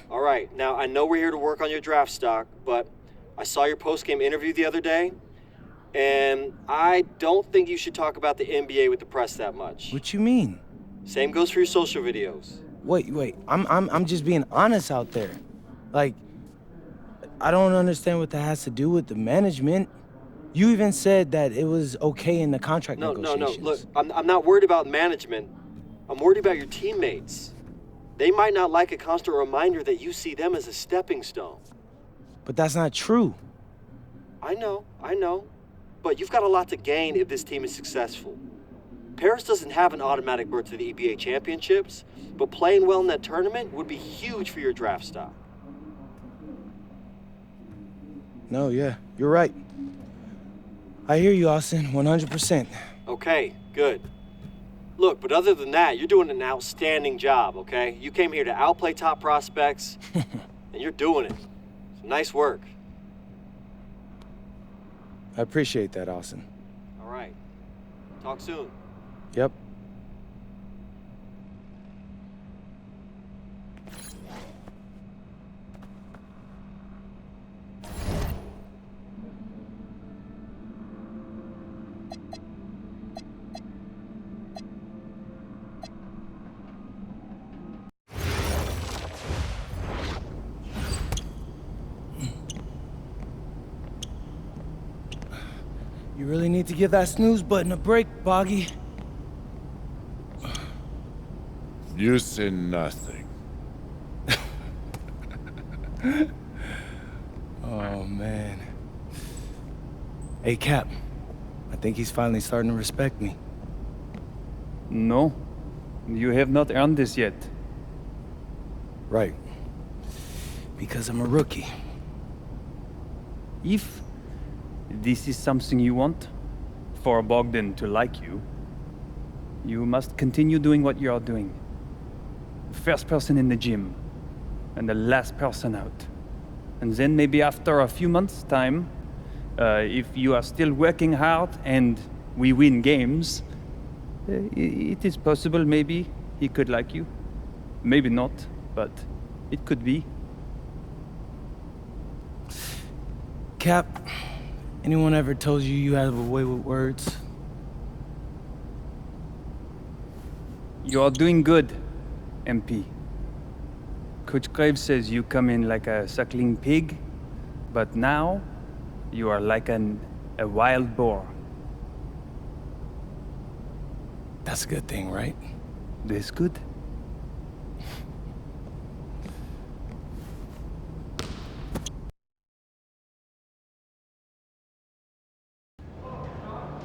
All right, now I know we're here to work on your draft stock, but I saw your post-game interview the other day, and I don't think you should talk about the NBA with the press that much. What you mean? Same goes for your social videos. Wait. I'm just being honest out there. Like, I don't understand what that has to do with the management. You even said that it was okay in the contract No. negotiations. Look, I'm not worried about management. I'm worried about your teammates. They might not like a constant reminder that you see them as a stepping stone. But that's not true. I know. But you've got a lot to gain if this team is successful. Paris doesn't have an automatic berth to the EBA championships, but playing well in that tournament would be huge for your draft stock. No, yeah, you're right. I hear you, Austin, 100%. Okay, good. Look, but other than that, you're doing an outstanding job, okay? You came here to outplay top prospects, and you're doing it. So nice work. I appreciate that, Austin. All right. Talk soon. Yep. You really need to give that snooze button a break, Boggy. You say nothing. Oh, man. Hey, Cap. I think he's finally starting to respect me. No, you have not earned this yet. Right. Because I'm a rookie. If this is something you want, for Bogdan to like you, you must continue doing what you are doing. First person in the gym, and the last person out. And then maybe after a few months' time, if you are still working hard and we win games, it is possible maybe he could like you. Maybe not, but it could be. Cap, anyone ever told you you have a way with words? You are doing good, MP. Coach Graves says you come in like a suckling pig, but now you are like a wild boar. That's a good thing, right? That's good.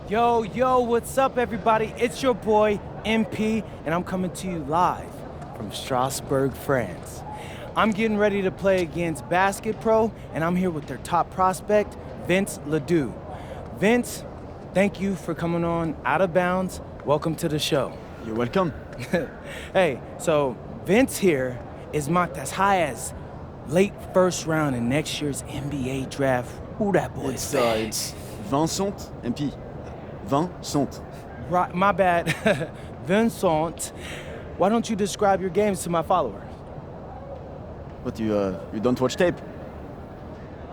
Yo, what's up, everybody? It's your boy, MP, and I'm coming to you live from Strasbourg, France. I'm getting ready to play against Basket Pro, and I'm here with their top prospect, Vince Ledoux. Vince, thank you for coming on Out of Bounds. Welcome to the show. You're welcome. Hey, so Vince here is mocked as high as late first round in next year's NBA draft. Who that boy is? It's Vincent, MP. Vincent. Right, my bad. Vincent, why don't you describe your games to my follower? What, you don't watch tape?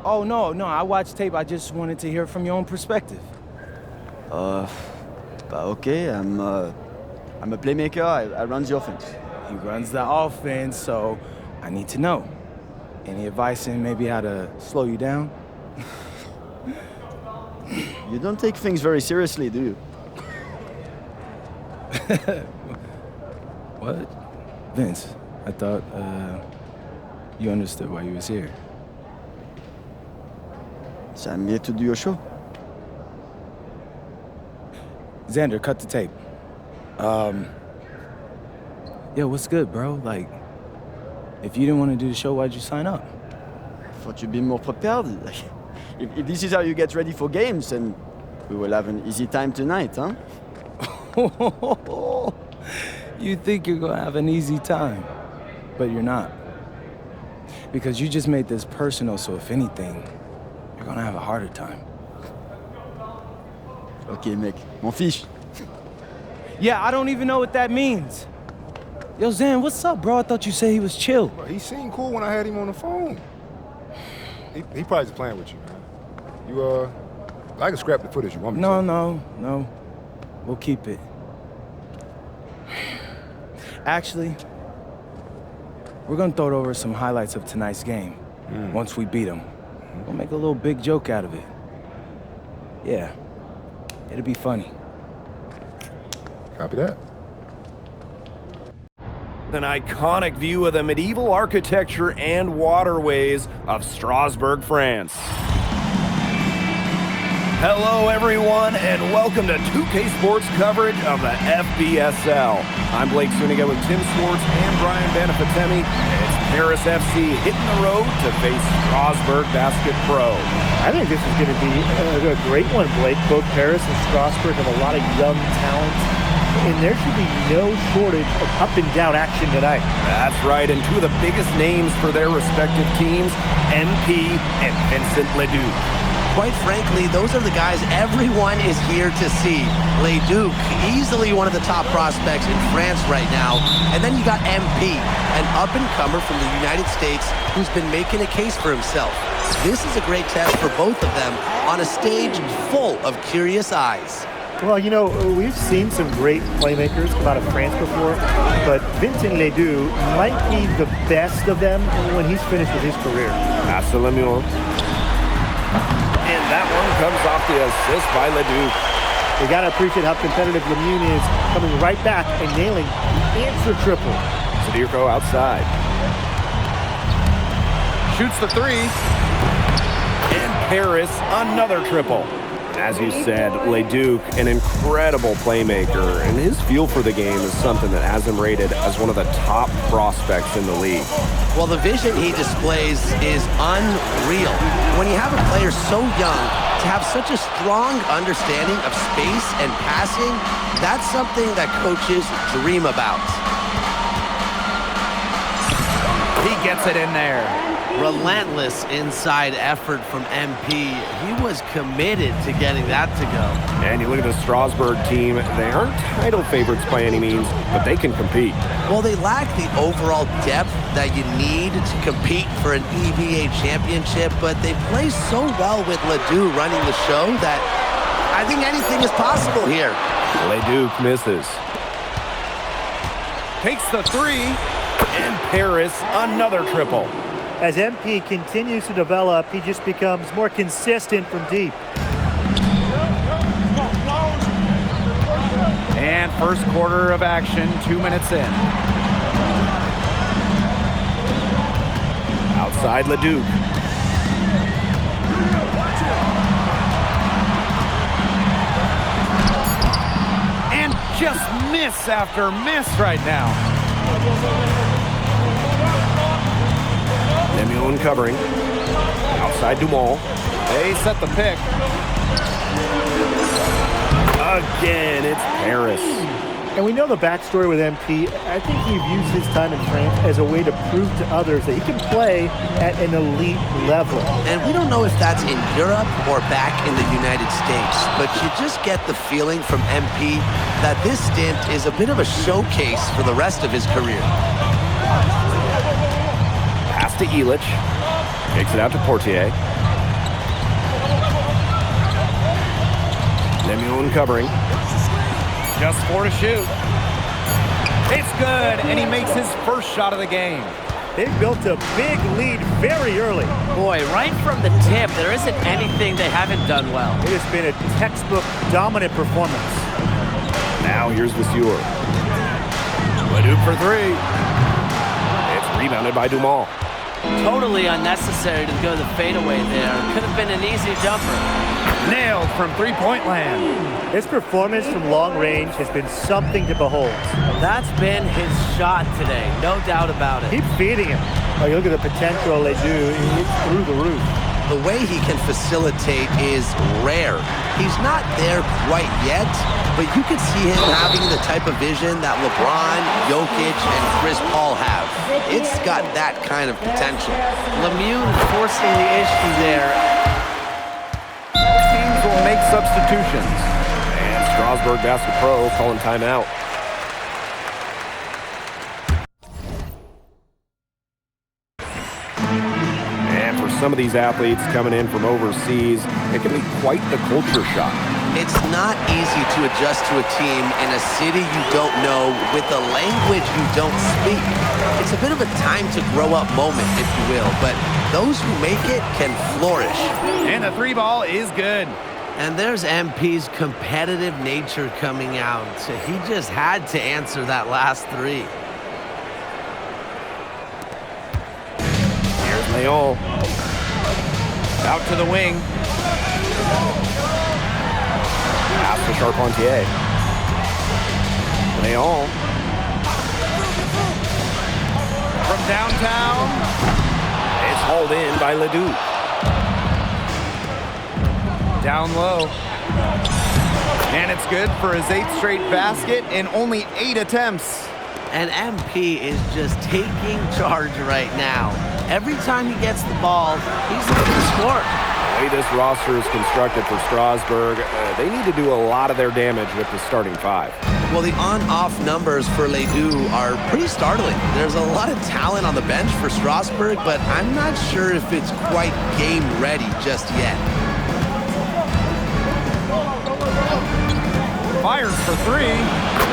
Oh, no, I watched tape. I just wanted to hear from your own perspective. Okay, I'm a playmaker, I run the offense. He runs the offense, so I need to know. Any advice in maybe how to slow you down? You don't take things very seriously, do you? What? Vince, I thought, you understood why you was here. So I'm here to do your show. Xander, cut the tape. Yo, what's good, bro? Like, if you didn't want to do the show, why'd you sign up? Thought you'd be more prepared. If this is how you get ready for games, then we will have an easy time tonight, huh? You think you're gonna have an easy time, but you're not. Because you just made this personal, so if anything, you're gonna have a harder time. Ok, mec, m'en fiche. Yeah, I don't even know what that means. Yo, Zan, what's up, bro? I thought you said he was chill. Bro, he seemed cool when I had him on the phone. He probably just playing with you, man. You, I can scrap the footage you want me to. No. We'll keep it. Actually, we're gonna throw over some highlights of tonight's game. Once we beat them. We'll make a little big joke out of it. Yeah, it'll be funny. Copy that. An iconic view of the medieval architecture and waterways of Strasbourg, France. Hello, everyone, and welcome to 2K Sports coverage of the FBSL. I'm Blake Suniga with Tim Swartz and Brian Banafitemi. It's Paris FC hitting the road to face Strasbourg Basket Pro. I think this is going to be a great one, Blake. Both Paris and Strasbourg have a lot of young talent, and there should be no shortage of up-and-down action tonight. That's right, and two of the biggest names for their respective teams, MP and Vincent Leduc. Quite frankly, those are the guys everyone is here to see. Leduc, easily one of the top prospects in France right now. And then you got MP, an up-and-comer from the United States who's been making a case for himself. This is a great test for both of them on a stage full of curious eyes. Well, you know, we've seen some great playmakers come out of France before, but Vincent Leduc might be the best of them when he's finished with his career. Pass to Lemieux. And that one comes off the assist by Leduc. You got to appreciate how competitive Lemieux is, coming right back and nailing the answer triple. Sadirko outside. Shoots the three. And Paris, another triple. As you said, Leduc, an incredible playmaker, and his feel for the game is something that has him rated as one of the top prospects in the league. Well, the vision he displays is unreal. When you have a player so young, to have such a strong understanding of space and passing, that's something that coaches dream about. He gets it in there. Relentless inside effort from MP. He was committed to getting that to go. And you look at the Strasbourg team, they aren't title favorites by any means, but they can compete. Well, they lack the overall depth that you need to compete for an EBA championship, but they play so well with Leduc running the show that I think anything is possible here. Leduc misses. Takes the three, and Paris, another triple. As MP continues to develop, he just becomes more consistent from deep. And first quarter of action, 2 minutes in. Outside Leduc. And just miss after miss right now. Lemieux covering. Outside Dumont. They set the pick. Again, it's Paris. And we know the backstory with MP. I think he views his time in France as a way to prove to others that he can play at an elite level. And we don't know if that's in Europe or back in the United States, but you just get the feeling from MP that this stint is a bit of a showcase for the rest of his career. Pass to Illich. Takes it out to Portier. Lemieux covering. Just 4 to shoot. It's good, and he makes his first shot of the game. They've built a big lead very early. Boy, right from the tip, there isn't anything they haven't done well. It has been a textbook dominant performance. Now here's Vasseur. Leduc for three. It's rebounded by Dumont. Totally unnecessary to go the fadeaway there. Could have been an easy jumper. Nailed from three-point land. His performance from long range has been something to behold. That's been his shot today, no doubt about it. Keep feeding him. Oh, you look at the potential they do, it's through the roof. The way he can facilitate is rare. He's not there quite yet, but you could see him having the type of vision that LeBron, Jokic, and Chris Paul have. It's got that kind of potential. Lemieux forcing the issue there. Teams will make substitutions. And Strasbourg Basket Pro calling timeout. And for some of these athletes coming in from overseas, it can be quite the culture shock. It's not easy to adjust to a team in a city you don't know with a language you don't speak. It's a bit of a time to grow up moment, if you will, but those who make it can flourish. And the 3 ball is good. And there's MP's competitive nature coming out. He just had to answer that last 3. Here's Leon. Out to the wing. Pass to Charpentier. Leon. From downtown. It's hauled in by Ledoux. Down low. And it's good for his 8th straight basket in only 8 attempts. And MP is just taking charge right now. Every time he gets the ball, he's looking to score. The way this roster is constructed for Strasburg, they need to do a lot of their damage with the starting 5. Well, the on-off numbers for Ledoux are pretty startling. There's a lot of talent on the bench for Strasburg, but I'm not sure if it's quite game ready just yet. Fires for 3.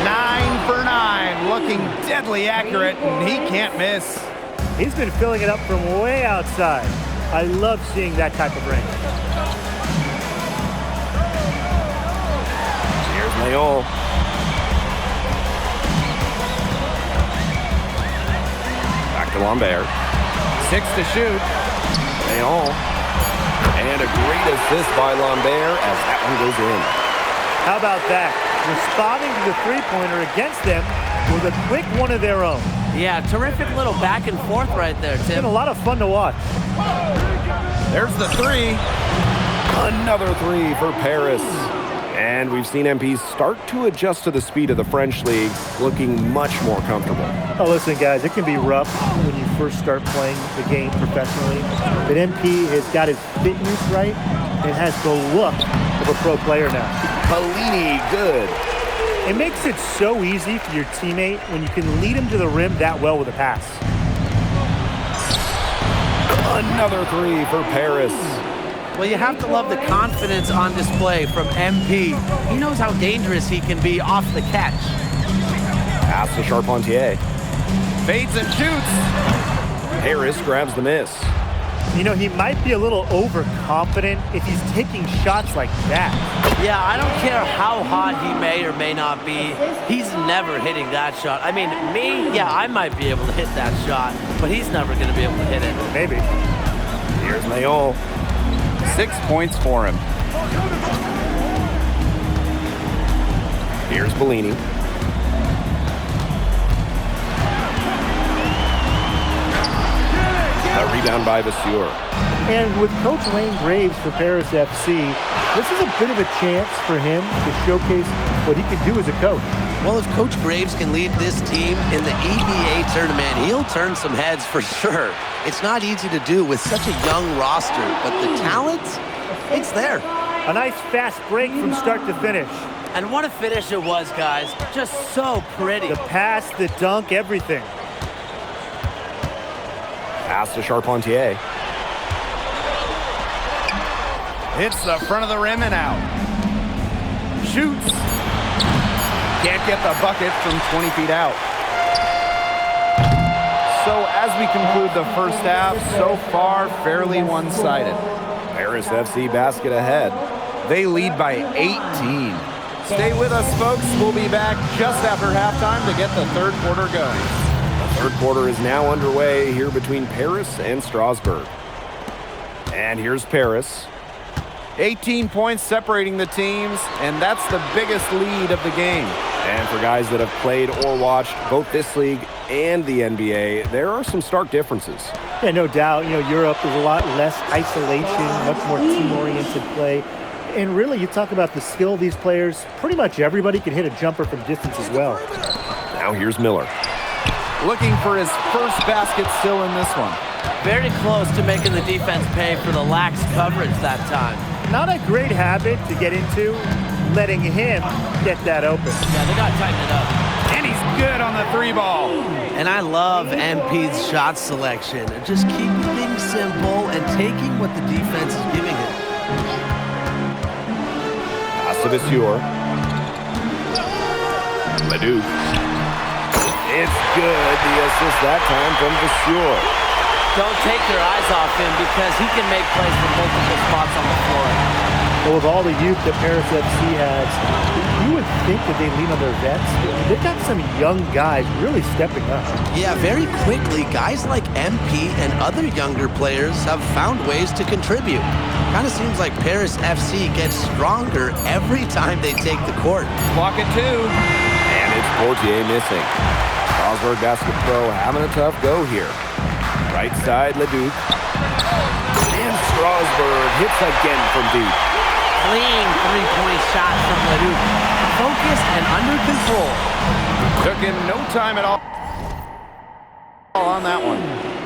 9 for 9. Looking deadly accurate, and he can't miss. He's been filling it up from way outside. I love seeing that type of range. Here's Leon. Back to Lambert. 6 to shoot. Leon. And a great assist by Lambert as that one goes in. How about that? Responding to the three-pointer against them with a quick one of their own. Yeah, terrific little back and forth right there, It's Tim. been a lot of fun to watch. There's the 3. Another 3 for Paris. And we've seen MP start to adjust to the speed of the French league, looking much more comfortable. Oh, listen, guys, it can be rough when you first start playing the game professionally. But MP has got his fitness right and has the look of a pro player now. Bellini, good. It makes it so easy for your teammate when you can lead him to the rim that well with a pass. Another 3 for Paris. Well, you have to love the confidence on display from MP. He knows how dangerous he can be off the catch. Pass to Charpentier. Fades and shoots. Harris grabs the miss. You know, he might be a little overconfident if he's taking shots like that. Yeah, I don't care how hot he may or may not be. He's never hitting that shot. I mean, me, yeah, I might be able to hit that shot, but he's never going to be able to hit it. Maybe. Here's Leon. 6 points for him. Here's Bellini. A rebound by Vasseur. And with Coach Wayne Graves for Paris FC, this is a bit of a chance for him to showcase what he can do as a coach. Well, if Coach Graves can lead this team in the EBA tournament, he'll turn some heads for sure. It's not easy to do with such a young roster, but the talent, it's there. A nice fast break from start to finish. And what a finish it was, guys. Just so pretty. The pass, the dunk, everything. Pass to Charpentier. Hits the front of the rim and out. Shoots. Can't get the bucket from 20 feet out. So as we conclude the first half, so far fairly one-sided. Paris FC basket ahead. They lead by 18. Stay with us, folks. We'll be back just after halftime to get the third quarter going. The third quarter is now underway here between Paris and Strasburg. And here's Paris. 18 points separating the teams, and that's the biggest lead of the game. And for guys that have played or watched both this league and the NBA, there are some stark differences. Yeah, no doubt. You know, Europe is a lot less isolation, much more team-oriented play. And really, you talk about the skill of these players, pretty much everybody can hit a jumper from distance as well. Now here's Miller. Looking for his first basket still in this one. Very close to making the defense pay for the lax coverage that time. Not a great habit to get into, letting him get that open. Yeah, they got to tighten it up. And he's good on the 3-ball. And I love MP's shot selection. Just keeping things simple and taking what the defense is giving him. Pass to Vasseur. Leduc. It's good. The assist that time from Vasseur. Don't take your eyes off him because he can make plays from multiple spots on the floor. Well, with all the youth that Paris FC has, you would think that they lean on their vets. They've got some young guys really stepping up. Yeah, very quickly, guys like MP and other younger players have found ways to contribute. Kind of seems like Paris FC gets stronger every time they take the court. Block it 2. And it's Portier missing. Strasbourg Basket Pro having a tough go here. Right side, Leduc. And Strasbourg hits again from deep. Clean three-point shot from Leduc. Focused and under control. Took him no time at all on that one.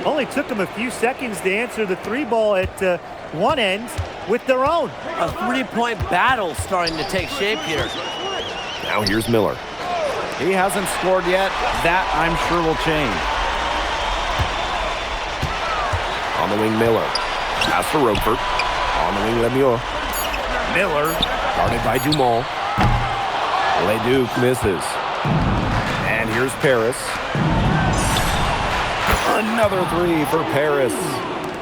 Only took them a few seconds to answer the 3-ball at one end with their own. A three-point battle starting to take shape here. Now here's Miller. He hasn't scored yet. That, I'm sure, will change. On the wing, Miller. Pass to Roquefort. On the wing, Lemieux. Miller. Guarded by Dumont. Leduc misses. And here's Paris. Another 3 for Paris.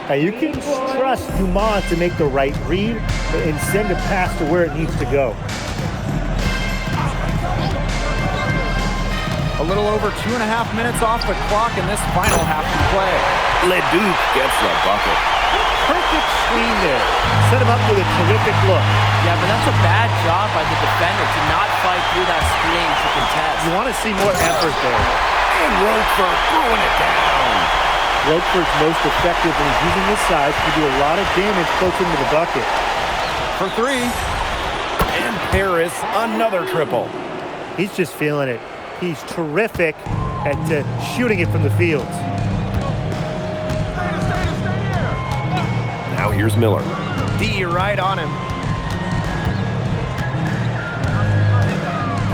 Now you can trust Dumont to make the right read and send a pass to where it needs to go. A little over 2.5 minutes off the clock in this final half to play. Leduc gets the bucket. Perfect screen there. Set him up with a terrific look. Yeah, but that's a bad job by the defender to not fight through that screen to contest. You want to see more effort there. And Roquefort throwing it down. Roquefort's most effective when he's using his size to do a lot of damage close into the bucket. For 3. And Paris, another triple. He's just feeling it. He's terrific at shooting it from the field. Now here's Miller. D right on him.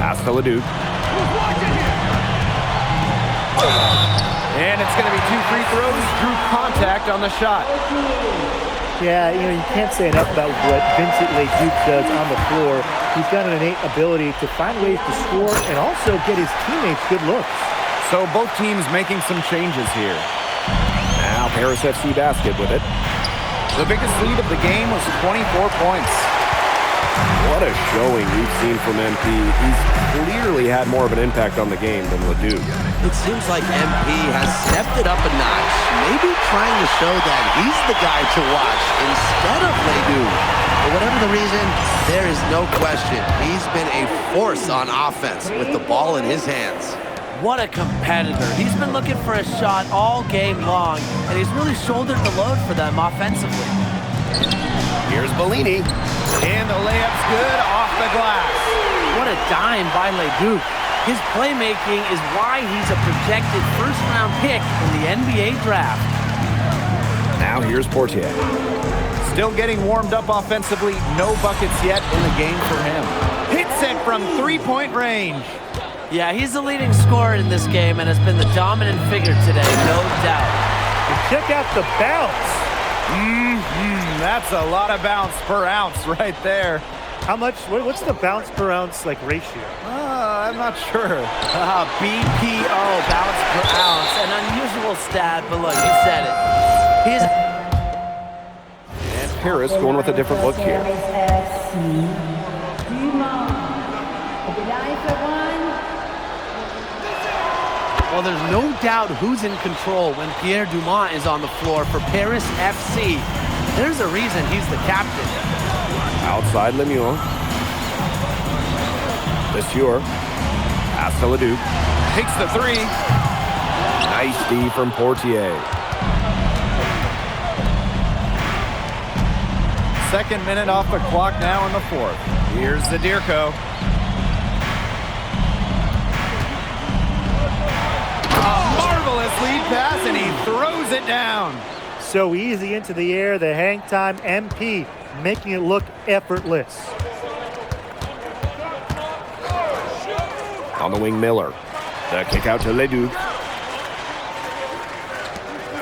Pass to Leduc. And it's going to be 2 free throws. Drew contact on the shot. Yeah, you can't say enough about what Vincent Leduc does on the floor. He's got an innate ability to find ways to score and also get his teammates good looks. So both teams making some changes here. Now Paris FC Basket with it. The biggest lead of the game was 24 points. What a showing we've seen from MP. He's clearly had more of an impact on the game than Leduc. It seems like MP has stepped it up a notch, maybe trying to show that he's the guy to watch instead of Leduc. For whatever the reason, there is no question he's been a force on offense with the ball in his hands. What a competitor. He's been looking for a shot all game long, and he's really shouldered the load for them offensively. Here's Bellini. And the layup's good off the glass. What a dime by Leduc. His playmaking is why he's a projected first-round pick in the NBA draft. Now here's Portier. Still getting warmed up offensively. No buckets yet in the game for him. Hits it from 3-point range. Yeah, he's the leading scorer in this game and has been the dominant figure today, no doubt. And check out the bounce. That's a lot of bounce per ounce right there. How much, what's the bounce per ounce ratio? I'm not sure. BPO, bounce per ounce. An unusual stat, but look, he said it. And Paris going with a different look here. Well, there's no doubt who's in control when Pierre Dumont is on the floor for Paris FC. There's a reason he's the captain. Outside Lemieux. Vasseur. Pass to Leduc. Takes the 3. Nice D from Portier. Second minute off the clock now in the 4th. Here's Zadirko. Marvelous lead pass, and he throws it down. So easy into the air, the hang time, MP making it look effortless. On the wing, Miller. The kick out to Leduc.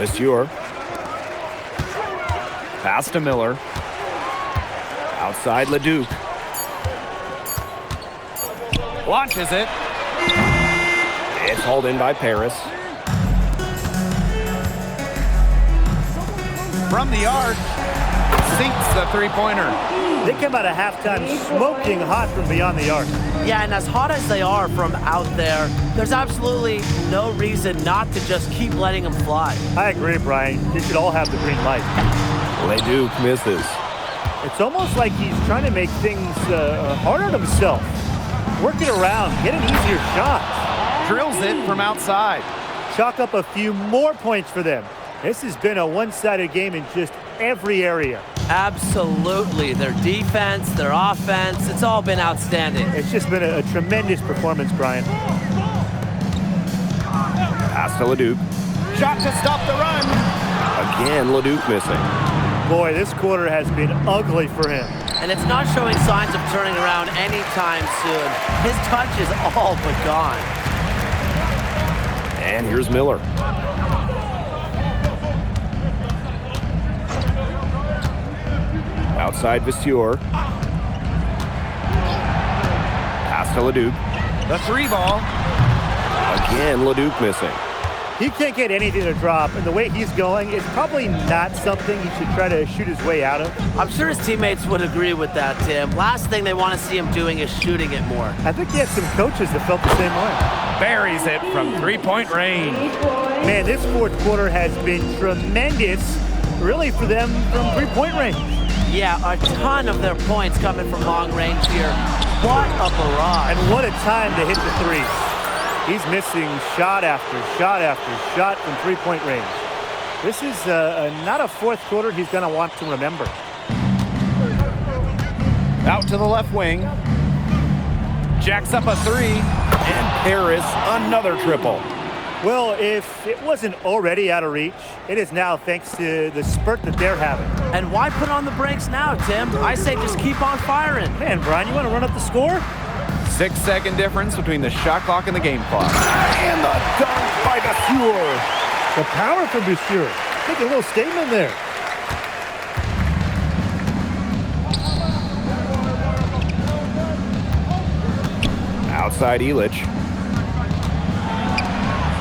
Monsieur. Pass to Miller. Outside Leduc. Launches it. It's hauled in by Paris. From the arc. Sinks the three-pointer. They come out of halftime smoking hot from beyond the arc. Yeah, and as hot as they are from out there, there's absolutely no reason not to just keep letting them fly. I agree, Brian. They should all have the green light. Leduc misses. It's almost like he's trying to make things hard on himself. Work it around, get an easier shot. Drills it from outside. Chalk up a few more points for them. This has been a one-sided game in just every area. Absolutely. Their defense, their offense, it's all been outstanding. It's just been a tremendous performance, Brian. Pass to Leduc. Shot to stop the run. Again, Leduc missing. Boy, this quarter has been ugly for him. And it's not showing signs of turning around anytime soon. His touch is all but gone. And here's Miller. Outside Vasseur. Pass to Leduc. The three ball. Again, Leduc missing. He can't get anything to drop, and the way he's going, it's probably not something he should try to shoot his way out of. I'm sure his teammates would agree with that, Tim. Last thing they want to see him doing is shooting it more. I think he had some coaches that felt the same way. Buries it from three-point range. Man, this fourth quarter has been tremendous, really, for them from three-point range. Yeah, a ton of their points coming from long range here. What a barrage. And what a time to hit the threes. He's missing shot after shot after shot from three-point range. This is not a fourth quarter he's going to want to remember. Out to the left wing. Jacks up a three. And Paris, another triple. Well, if it wasn't already out of reach, it is now thanks to the spurt that they're having. And why put on the brakes now, Tim? I say just keep on firing. Man, Brian, you want to run up the score? 6-second difference between the shot clock and the game clock. And the dunk by Vasseur. The power from Vasseur. Make a little statement there. Outside Illich.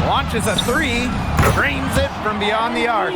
Launches a three. Drains it from beyond the arc.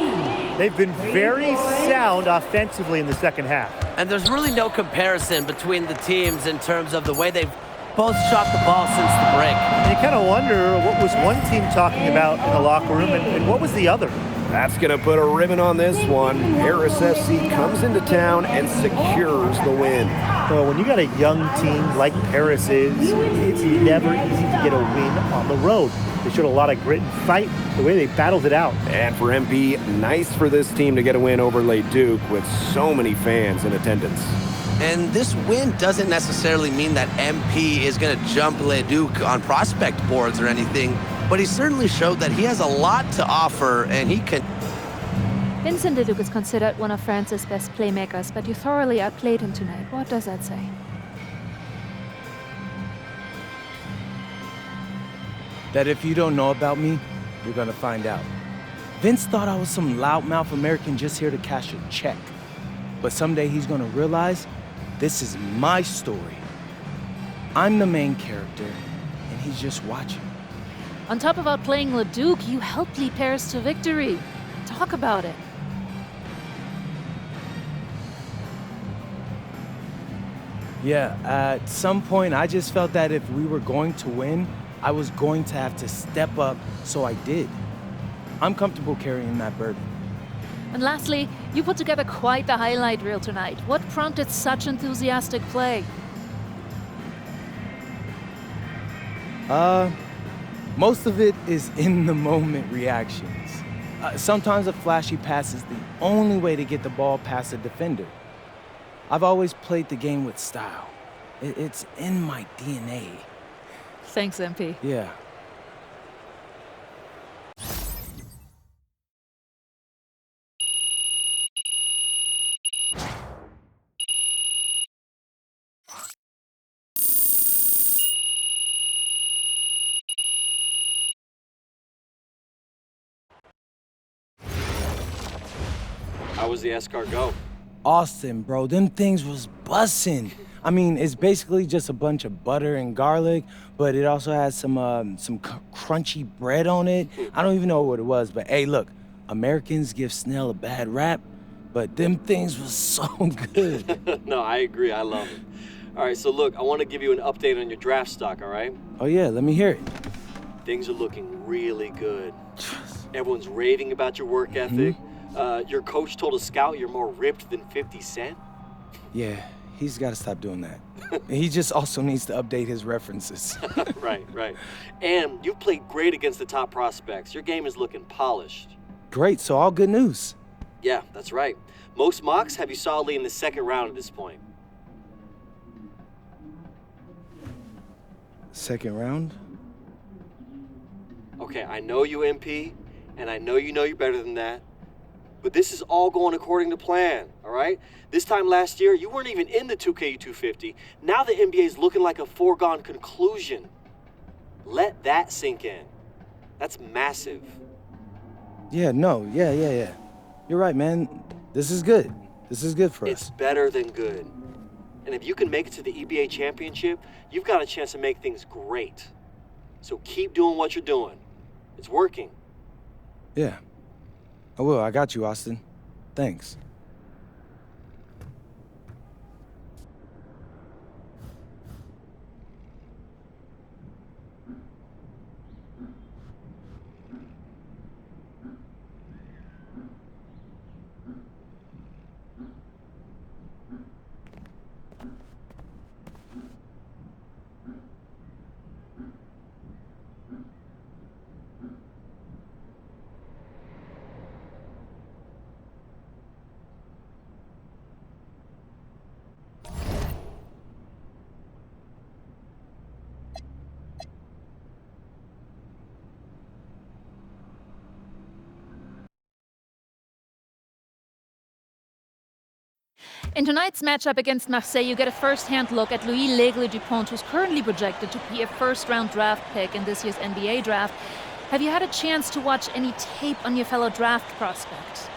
They've been very sound offensively in the second half. And there's really no comparison between the teams in terms of the way they've both shot the ball since the break. And you kind of wonder what was one team talking about in the locker room and what was the other? That's going to put a ribbon on this one. Paris FC comes into town and secures the win. Well, when you got a young team like Paris is, it's never easy to get a win on the road. They showed a lot of grit and fight, the way they battled it out. And for MP, nice for this team to get a win over Leduc with so many fans in attendance. And this win doesn't necessarily mean that MP is going to jump Leduc on prospect boards or anything, but he certainly showed that he has a lot to offer, and he can. Vincent Leduc is considered one of France's best playmakers, but you thoroughly outplayed him tonight. What does that say? That if you don't know about me, you're gonna find out. Vince thought I was some loudmouth American just here to cash a check. But someday he's gonna realize this is my story. I'm the main character, and he's just watching. On top of outplaying Leduc, you helped lead Paris to victory. Talk about it. Yeah, at some point I just felt that if we were going to win, I was going to have to step up, so I did. I'm comfortable carrying that burden. And lastly, you put together quite the highlight reel tonight. What prompted such enthusiastic play? Most of it is in-the-moment reactions. Sometimes a flashy pass is the only way to get the ball past a defender. I've always played the game with style. It's in my DNA. Thanks, MP. Yeah. How was the escargot? Austin, bro, them things was bussin'. I mean, it's basically just a bunch of butter and garlic, but it also has some crunchy bread on it. I don't even know what it was, but hey, look, Americans give Snell a bad rap, but them things was so good. No, I agree. I love it. All right, so look, I want to give you an update on your draft stock, all right? Oh yeah, let me hear it. Things are looking really good. Everyone's raving about your work ethic. Your coach told a scout you're more ripped than 50 Cent. Yeah, he's got to stop doing that. He just also needs to update his references. Right. And you've played great against the top prospects. Your game is looking polished. Great, so all good news. Yeah, that's right. Most mocks have you solidly in the second round at this point. Second round? Okay, I know you, MP, and I know you're better than that. But this is all going according to plan, all right? This time last year, you weren't even in the 2KU 250. Now the NBA is looking like a foregone conclusion. Let that sink in. That's massive. Yeah. You're right, man. This is good. This is good for us. It's better than good. And if you can make it to the EBA championship, you've got a chance to make things great. So keep doing what you're doing. It's working. Yeah. I will. I got you, Austin. Thanks. In tonight's matchup against Marseille, you get a first-hand look at Louis L'Aigle Dupont, who's currently projected to be a first-round draft pick in this year's NBA draft. Have you had a chance to watch any tape on your fellow draft prospect?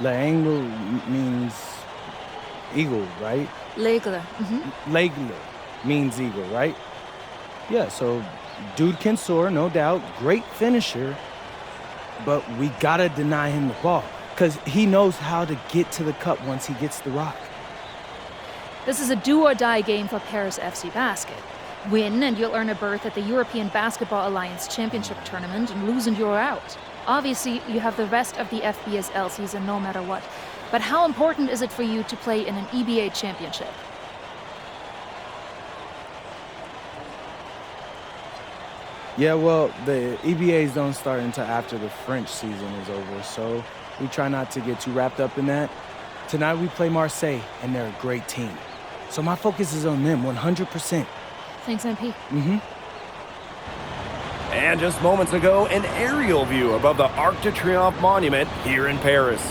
L'Aigle means eagle, right? L'Aigle. L'Aigle means eagle, right? Yeah, so dude can soar, no doubt. Great finisher. But we gotta deny him the ball, because he knows how to get to the cup once he gets the rock. This is a do-or-die game for Paris FC Basket. Win and you'll earn a berth at the European Basketball Alliance Championship Tournament, and lose and you're out. Obviously, you have the rest of the FBSL season no matter what. But how important is it for you to play in an EBA championship? Yeah, well, the EBAs don't start until after the French season is over, so we try not to get too wrapped up in that. Tonight we play Marseille, and they're a great team. So my focus is on them 100%. Thanks, MP. And just moments ago, an aerial view above the Arc de Triomphe monument here in Paris.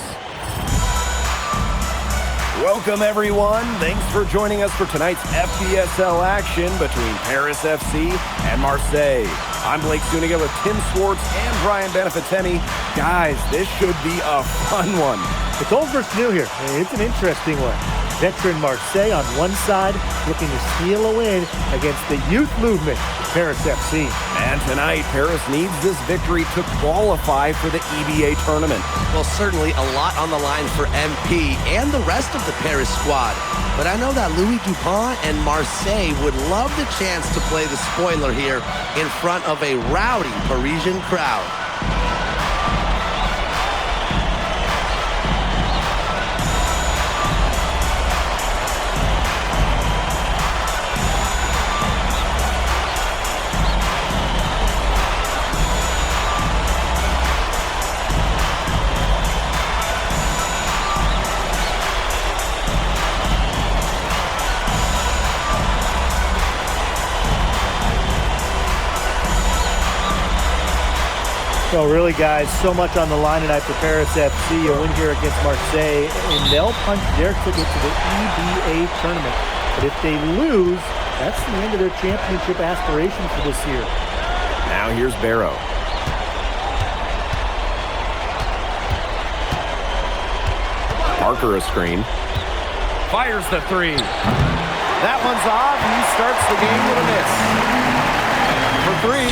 Welcome, everyone. Thanks for joining us for tonight's FBSL action between Paris FC and Marseille. I'm Blake Zuniga with Tim Swartz and Brian Benefitemi. Guys, this should be a fun one. It's old versus new here. It's an interesting one. Veteran Marseille on one side, looking to steal a win against the youth movement, Paris FC. And tonight, Paris needs this victory to qualify for the EBA tournament. Well, certainly a lot on the line for MP and the rest of the Paris squad. But I know that Louis Dupont and Marseille would love the chance to play the spoiler here in front of a rowdy Parisian crowd. So really, guys, so much on the line tonight for Paris FC. A win here against Marseille, and they'll punch their ticket to the EBA tournament. But if they lose, that's the end of their championship aspirations for this year. Now here's Barrow. Parker a screen. Fires the three. That one's off, and he starts the game with a miss. For three,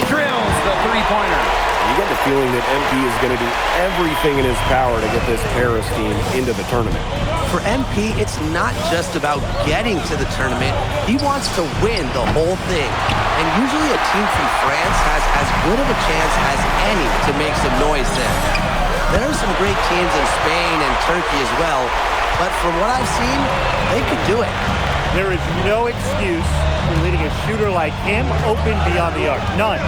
drills the three-pointer. You get the feeling that MP is going to do everything in his power to get this Paris team into the tournament. For MP, it's not just about getting to the tournament. He wants to win the whole thing. And usually a team from France has as good of a chance as any to make some noise there. There are some great teams in Spain and Turkey as well, but from what I've seen, they could do it. There is no excuse for leading a shooter like him open beyond the arc. None.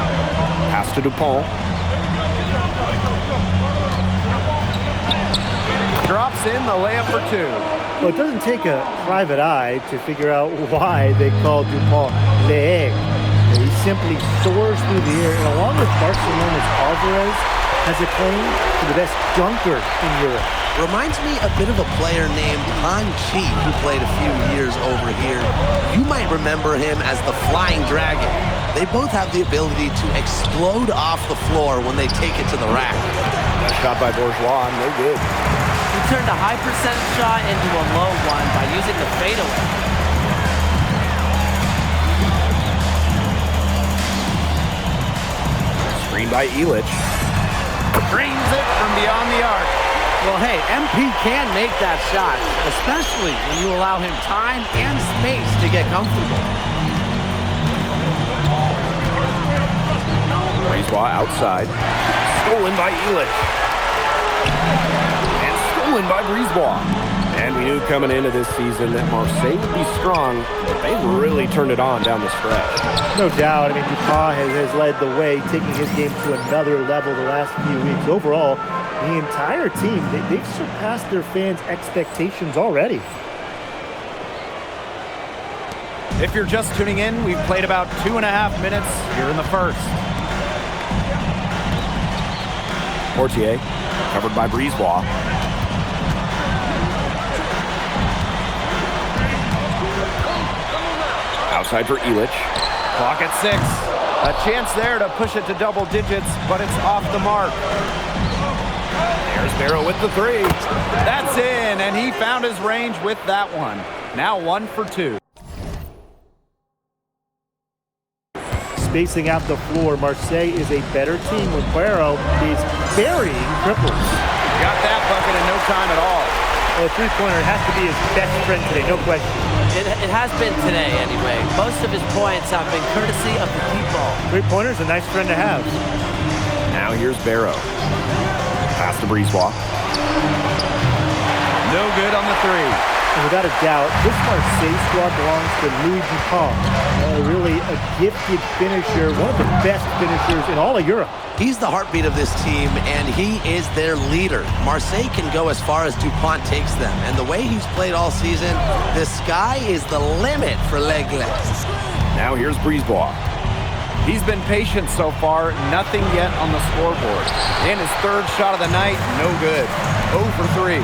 Pass to Dupont. Drops in the layup for two. Well, it doesn't take a private eye to figure out why they call Dupont Le Egg. He simply soars through the air, and along with Barcelona's Alvarez, has a claim to the best dunker in Europe. Reminds me a bit of a player named Han Chi, who played a few years over here. You might remember him as the Flying Dragon. They both have the ability to explode off the floor when they take it to the rack. That shot by Bourgeois, no good. He turned a high percentage shot into a low one by using the fadeaway. Screen by Illich. Drains it from beyond the arc. Well, hey, MP can make that shot, especially when you allow him time and space to get comfortable. Brisebois outside. Stolen by Illich. And stolen by Brisebois. And we knew coming into this season that Marseille would be strong, but they really turned it on down the stretch. No doubt. I mean, Dupont has led the way, taking his game to another level the last few weeks. Overall, the entire team, they've surpassed their fans' expectations already. If you're just tuning in, we've played about 2.5 minutes here in the first. Portier, covered by Brisebois. Outside for Illich. Clock at 6. A chance there to push it to double digits, but it's off the mark. There's Barrow with the three. That's in, and he found his range with that one. Now 1 for 2. Spacing out the floor, Marseille is a better team when Barrow is burying triples. Got that bucket in no time at all. A three-pointer has to be his best friend today, no question. It has been today, anyway. Most of his points have been courtesy of the deep ball. Three-pointer's a nice friend to have. Now here's Barrow. Pass to Brisebois. No good on the three. And without a doubt, this Marseille squad belongs to Louis Dupont. Really a gifted finisher, one of the best finishers in all of Europe. He's the heartbeat of this team, and he is their leader. Marseille can go as far as Dupont takes them, and the way he's played all season, the sky is the limit for L'Aigle. Now here's Brisebois. He's been patient so far, nothing yet on the scoreboard. And his third shot of the night, no good. 0 for 3.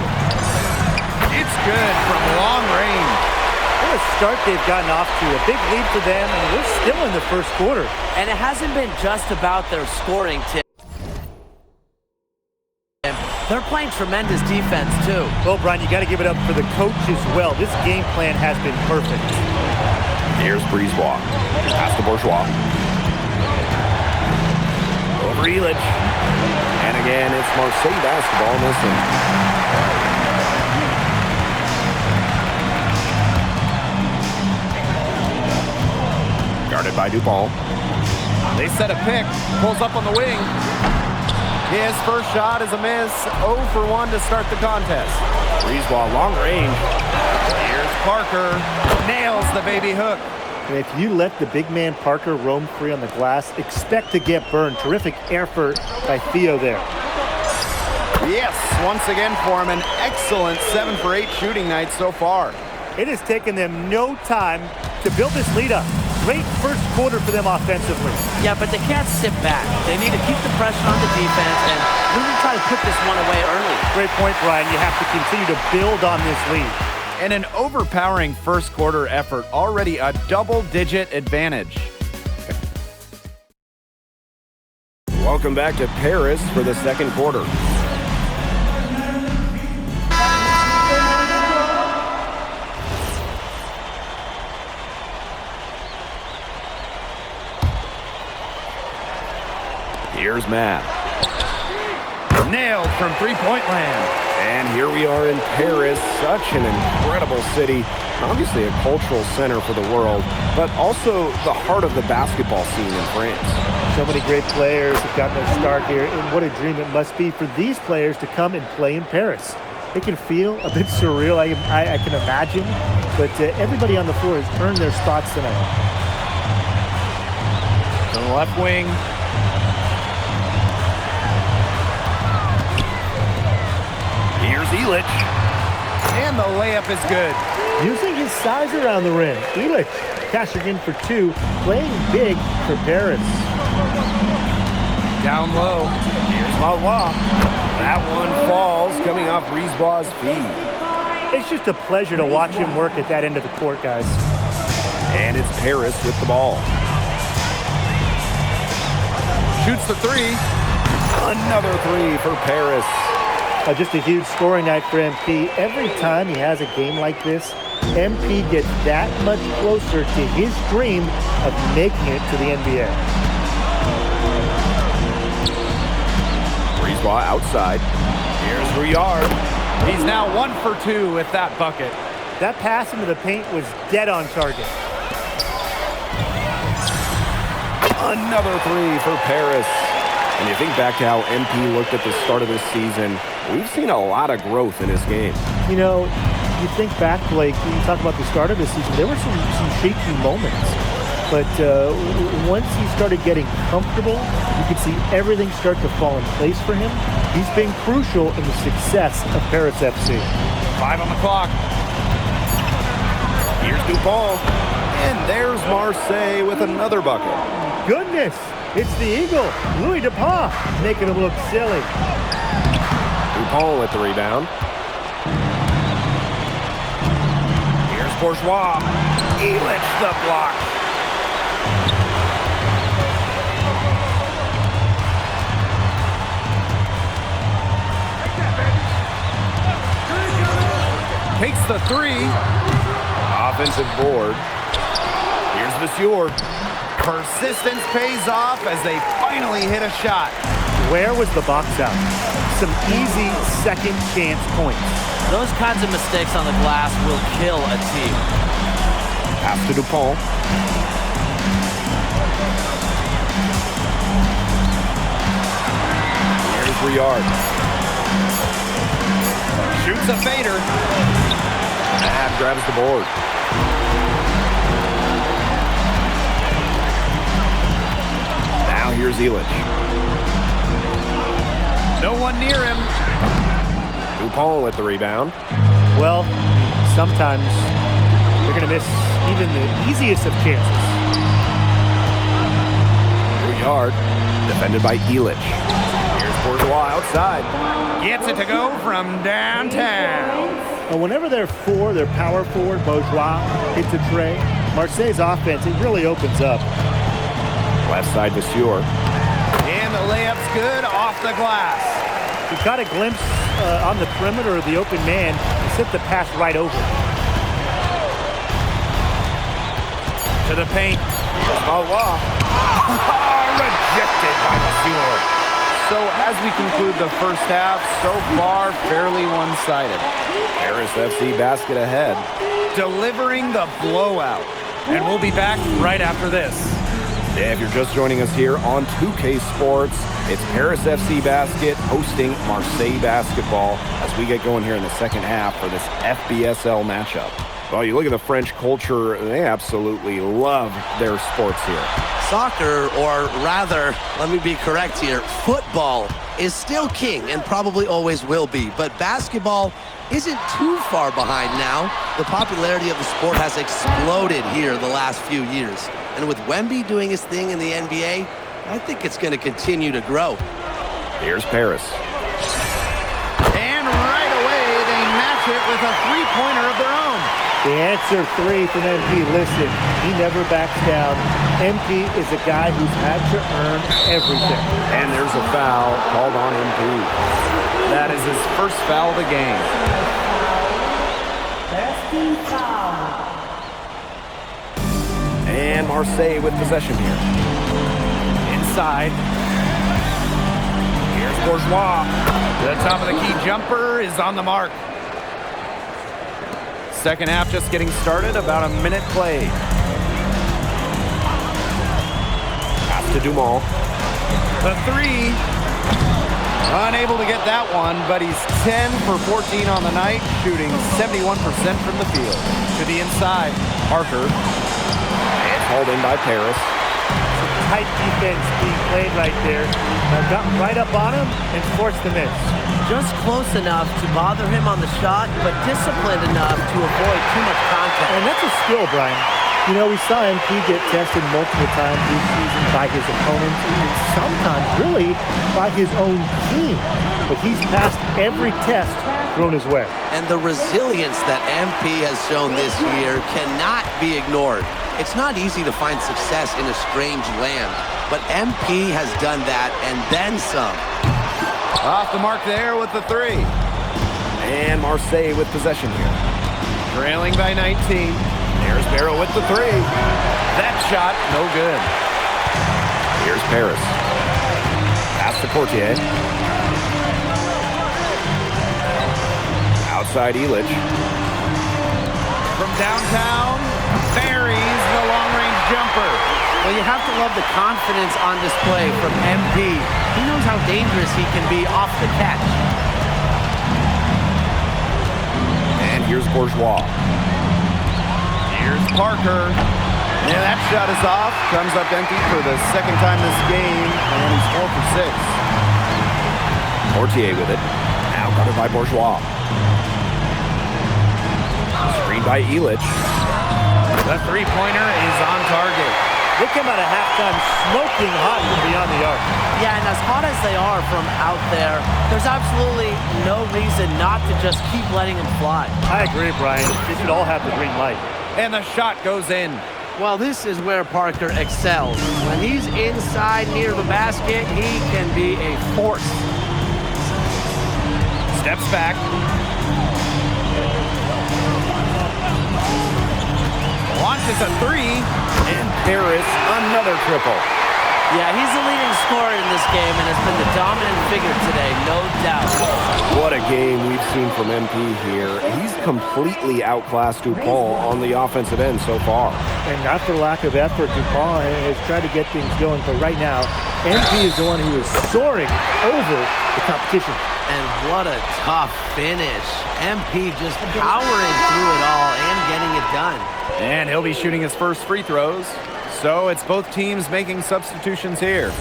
It's good from long range. What a start they've gotten off to. A big lead for them, and we're still in the first quarter. And it hasn't been just about their scoring, Tim. They're playing tremendous defense, too. Well, Brian, you got to give it up for the coach as well. This game plan has been perfect. Here's Brisebois. Pass to Bourgeois. Over Illich. And again, it's Marseille basketball missing. Guarded by Dupont. They set a pick. Pulls up on the wing. His first shot is a miss. 0 for 1 to start the contest. Brisebois, long range. Here's Parker. Nails the baby hook. And if you let the big man Parker roam free on the glass, expect to get burned. Terrific effort by Theo there. Yes, once again for him, an excellent 7 for 8 shooting night so far. It has taken them no time to build this lead up. Great first quarter for them offensively. Yeah, but they can't sit back. They need to keep the pressure on the defense and really try to put this one away early. Great point, Brian. You have to continue to build on this lead. and an overpowering first quarter effort, already a double-digit advantage. Welcome back to Paris for the second quarter. Here's Matt. Nailed from three-point land. And here we are in Paris, such an incredible city. Obviously a cultural center for the world, but also the heart of the basketball scene in France. So many great players have gotten their start here, and what a dream it must be for these players to come and play in Paris. It can feel a bit surreal, I can imagine, but everybody on the floor has earned their spots tonight. To the left wing. Here's Illich. And the layup is good. Using his size around the rim, Illich cashing in for two, playing big for Paris. Down low. Here's Valois. That one falls, coming off Brisebois' feet. It's just a pleasure to watch him work at that end of the court, guys. And it's Paris with the ball. Shoots the three. Another three for Paris. Just a huge scoring night for MP. Every time he has a game like this, MP gets that much closer to his dream of making it to the NBA. Brisebois outside. Here's Rouillard. He's now 1 for 2 with that bucket. That pass into the paint was dead on target. Another three for Paris. And you think back to how MP looked at the start of this season, we've seen a lot of growth in his game. You know, you think back, Blake, when you talk about the start of this season, there were some shaky moments. But once he started getting comfortable, you could see everything start to fall in place for him. He's been crucial in the success of Paris FC. 5 on the clock. Here's Dupont. And there's Marseille with another bucket. Goodness, it's the Eagle, Louis Dupont, making him look silly. Dupont with the rebound. Here's Bourgeois. Illich the block. Takes the three. Offensive board. Here's Monsieur. Persistence pays off as they finally hit a shot. Where was the box out? Some easy second chance points. Those kinds of mistakes on the glass will kill a team. Pass to Dupont. Here's Rouillard. Shoots a fader. Mad grabs the board. Now here's Illich. No one near him. Dupont with the rebound. Well, sometimes they're going to miss even the easiest of chances. Rouillard, defended by Illich. Here's Bourgeois outside. Gets it to go from downtown. Whenever their power forward, Bourgeois, hits a tray, Marseille's offense, it really opens up. Left side to Monsieur. And the layup's good off the glass. He caught a glimpse on the perimeter of the open man. He sent the pass right over. To the paint. Valois. Rejected by Monsieur. So as we conclude the first half, so far fairly one-sided. Paris FC basket ahead. Delivering the blowout. And we'll be back right after this. Yeah, if you're just joining us here on 2K Sports, it's Paris FC Basket hosting Marseille Basketball as we get going here in the second half for this FBSL matchup. Well, you look at the French culture, they absolutely love their sports here. Soccer, or rather, let me be correct here, football is still king and probably always will be, but basketball isn't too far behind now. The popularity of the sport has exploded here the last few years. And with Wemby doing his thing in the NBA, I think it's going to continue to grow. Here's Paris. And right away, they match it with a three-pointer of their own. The answer 3 from MP. Listen, he never backs down. MP is a guy who's had to earn everything. And there's a foul called on MP. That is his first foul of the game. And Marseille with possession here. Inside. Here's Bourgeois. The top of the key jumper is on the mark. Second half just getting started, about a minute played. Pass to Dumont. The 3. Unable to get that one, but he's 10 for 14 on the night, shooting 71% from the field. To the inside, Parker. And hauled in by Paris. Tight defense being played right there. Got right up on him and forced the miss. Just close enough to bother him on the shot, but disciplined enough to avoid too much contact. And that's a skill, Brian. You know, we saw MP get tested multiple times this season by his opponents, and sometimes really by his own team. But he's passed every test thrown his way. And the resilience that MP has shown this year cannot be ignored. It's not easy to find success in a strange land, but MP has done that and then some. Off the mark there with the 3. And Marseille with possession here. Trailing by 19. There's Barrow with the 3. That shot, no good. Here's Paris. Pass to Portier. Outside Illich. From downtown, buries the long-range jumper. Well, you have to love the confidence on display from MP. He knows how dangerous he can be off the catch. And here's Bourgeois. Here's Parker. Yeah, that shot is off. Comes up empty for the second time this game, and he's 4 for 6. Portier with it. Now guarded by Bourgeois. Screened by Illich. The three-pointer is on target. They come out of halftime smoking hot from beyond the arc. Yeah, and as hot as they are from out there, there's absolutely no reason not to just keep letting them fly. I agree, Brian. They should all have the green light. And the shot goes in. Well, this is where Parker excels. When he's inside near the basket, he can be a force. Steps back. Launches a 3. And Paris, another triple. Yeah, he's the leading scorer in this game and has been the dominant figure today, no doubt. What a game we've seen from MP here. He's completely outclassed DuPont on the offensive end so far. And not for lack of effort, DuPont has tried to get things going, but right now, MP is the one who is soaring over the competition. And what a tough finish. MP just powering through it all and getting it done. And he'll be shooting his first free throws. So it's both teams making substitutions here.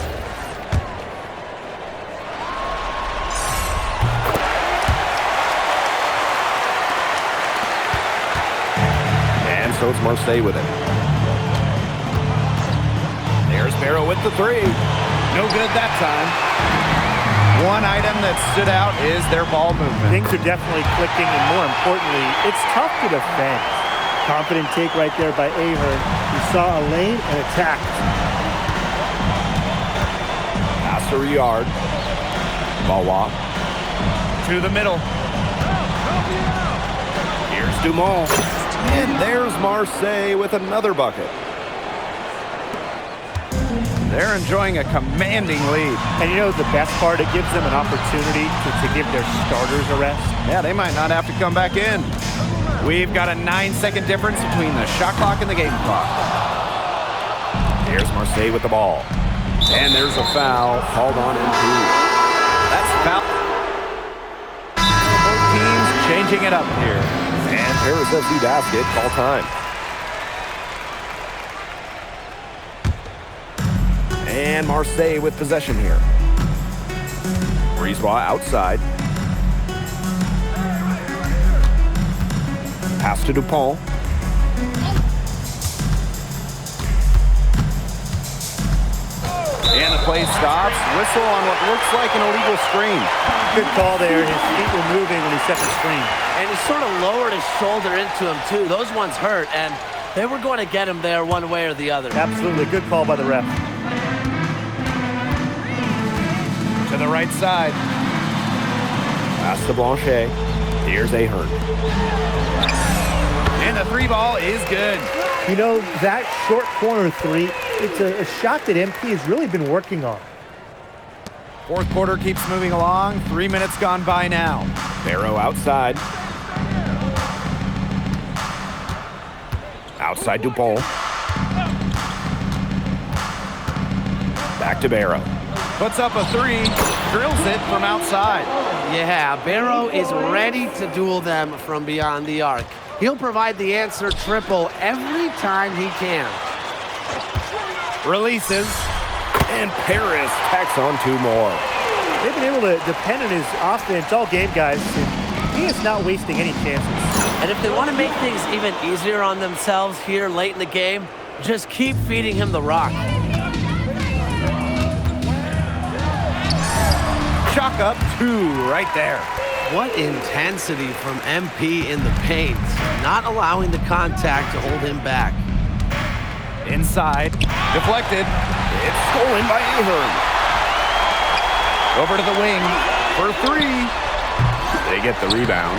And so it's Marseille with it. There's Barrow with the 3. No good that time. One item that stood out is their ball movement. Things are definitely clicking, and more importantly, it's tough to defend. Confident take right there by Ahern. He saw a lane and attacked. Pass to Riyard. Bawa. To the middle. Here's Dumont. And there's Marseille with another bucket. They're enjoying a commanding lead. And you know the best part? It gives them an opportunity to give their starters a rest. Yeah, they might not have to come back in. We've got a 9-second difference between the shot clock and the game clock. Here's Marseille with the ball. And there's a foul called on MP. That's foul. Both teams changing it up here. And Paris FC basket, call time. And Marseille with possession here. Brisebois outside. Pass to DuPont. And the play stops. Whistle on what looks like an illegal screen. Good call there. His feet were moving when he set the screen. And he sort of lowered his shoulder into him, too. Those ones hurt, and they were going to get him there one way or the other. Absolutely. Good call by the ref. To the right side. Pass to Blanchet. Here's Ahern. And the 3 ball is good. You know, that short corner 3, it's a shot that MP has really been working on. Fourth quarter keeps moving along. 3 minutes gone by now. Barrow outside. Outside Dupont. Back to Barrow. Puts up a 3. Drills it from outside. Yeah, Barrow is ready to duel them from beyond the arc. He'll provide the answer triple every time he can. Releases. And Paris tacks on 2 more. They've been able to depend on his offense all game, guys. He is not wasting any chances. And if they want to make things even easier on themselves here late in the game, just keep feeding him the rock. Chalk up 2 right there. What intensity from MP in the paint, not allowing the contact to hold him back. Inside, deflected. It's stolen by Ahern. Over to the wing for 3. They get the rebound.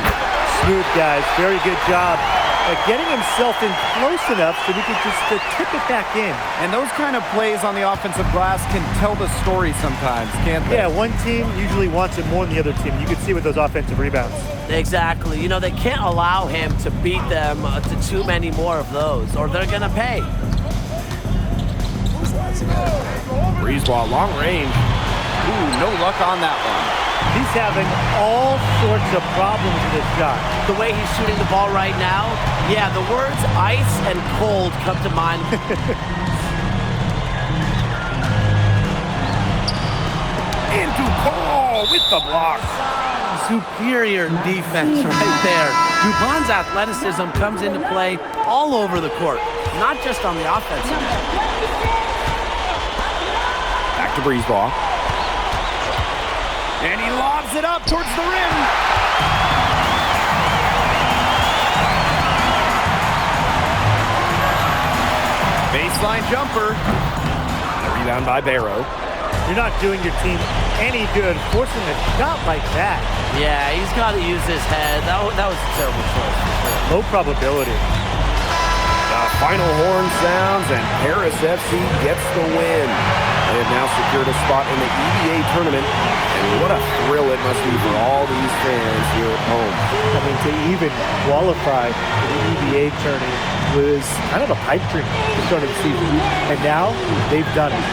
Smooth, guys. Very good job at getting himself in close enough so he could just tip it back in. And those kind of plays on the offensive glass can tell the story sometimes, can't they? Yeah, one team usually wants it more than the other team. You can see with those offensive rebounds. Exactly. You know, they can't allow him to beat them to too many more of those, or they're going to pay. Breezeball long range. Ooh, no luck on that one. He's having all sorts of problems with his shot. The way he's shooting the ball right now, yeah, the words ice and cold come to mind. And Dupont with the block. Superior defense right there. Dupont's athleticism comes into play all over the court, not just on the offensive end. Back to Breezeball. And he lobs it up towards the rim. Baseline jumper. The rebound by Barrow. You're not doing your team any good forcing a shot like that. Yeah, he's got to use his head. That was a terrible choice for sure. Low probability. The final horn sounds and Paris FC gets the win. They have now secured a spot in the EVA tournament, and what a thrill it must be for all these fans here at home. I mean, to even qualify for the EVA tournament was kind of a pipe dream at the start of the season. And now they've done it.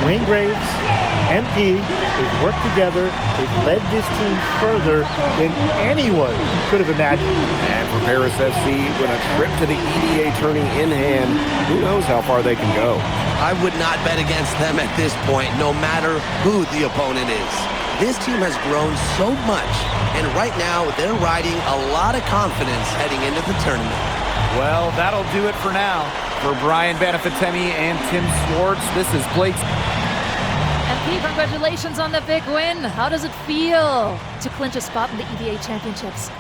Wayne Graves, MP, they've worked together. They've led this team further than anyone could have imagined. And for Paris FC, with a trip to the EVA tourney in hand, who knows how far they can go. I would not bet against them at this point, no matter who the opponent is. This team has grown so much, and right now they're riding a lot of confidence heading into the tournament. Well, that'll do it for now. For Brian Benefitemi and Tim Swartz, this is Blake. MP, congratulations on the big win. How does it feel to clinch a spot in the EVA Championships?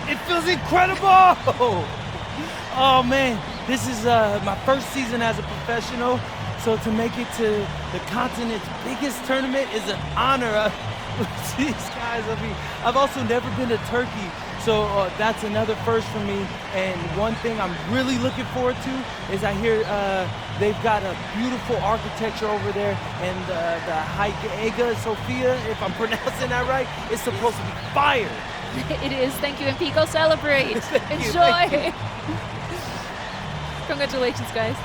It feels incredible! Oh man, this is my first season as a professional, so to make it to the continent's biggest tournament is an honor. These guys, I mean, I've also never been to Turkey, so that's another first for me. And one thing I'm really looking forward to is I hear they've got a beautiful architecture over there, and the Hagia Sophia, if I'm pronouncing that right, is supposed to be fire. It is. Thank you, MP. Go celebrate. Thank you, Enjoy. thank you. Congratulations, guys.